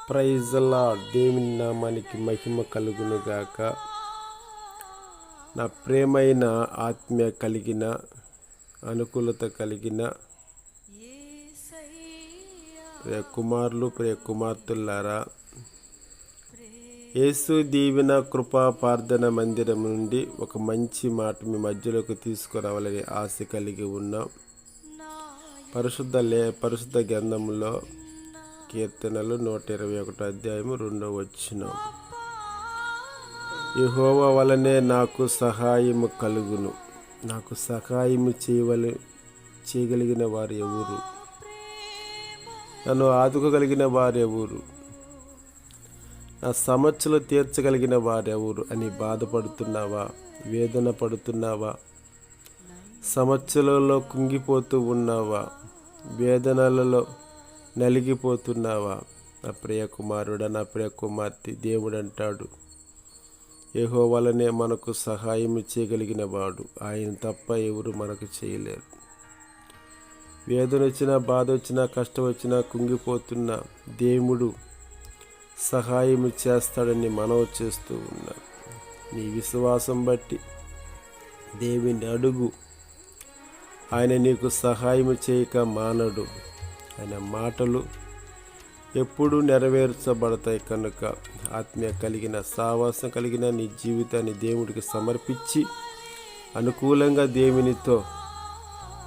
Praise the lord. దేవుని నామానికి మహిమ కలుగును గాక. నా ప్రేమైన ఆత్మీయ కలిగిన అనుకూలత కలిగిన ప్రియ కుమారులు, ప్రియ కుమార్తెలారా, యేసు దీవెన కృపా ప్రార్థన మందిరం నుండి ఒక మంచి మాట మీ మధ్యలోకి తీసుకురావాలని ఆశ కలిగి ఉన్నాం. పరిశుద్ధ గ్రంథంలో కీర్తనలు 121 అధ్యాయము 2వ వచనం. యెహోవా వలనే నాకు సహాయము కలుగును. నాకు సహాయము చేయగలిగిన వారు ఎవరు? నన్ను ఆదుకోగలిగిన వారెవరు? నా సమస్యలు తీర్చగలిగిన వారెవరు అని బాధపడుతున్నావా? వేదన పడుతున్నావా? సమస్యలలో కుంగిపోతూ ఉన్నావా? వేదనలలో నలిగిపోతున్నావా? నా ప్రియ కుమారుడా, నా ప్రియ కుమార్తె, దేవుడు అంటాడు, యెహోవా వలనే మనకు సహాయం చేయగలిగిన వాడు, ఆయన తప్ప ఎవరు మనకు చేయలేరు. వేదన వచ్చినా, బాధ వచ్చినా, కష్టం వచ్చినా, కుంగిపోతున్న దేవుడు సహాయం చేస్తాడని మనవి చేస్తూ ఉన్నాడు. నీ విశ్వాసం బట్టి దేవుని అడుగు. ఆయన నీకు సహాయం చేయక మానడు. ఆయన మాటలు ఎప్పుడూ నెరవేర్చబడతాయి. కనుక ఆత్మీయ కలిగిన సావాసం కలిగిన నీ జీవితాన్ని దేవుడికి సమర్పించి అనుకూలంగా దేవునితో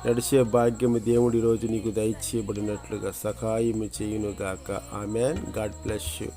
నడిచే భాగ్యము దేవుడి రోజు నీకు దయచేయబడినట్లుగా సహాయం చేయునుగాక. ఆమెన్. God bless you.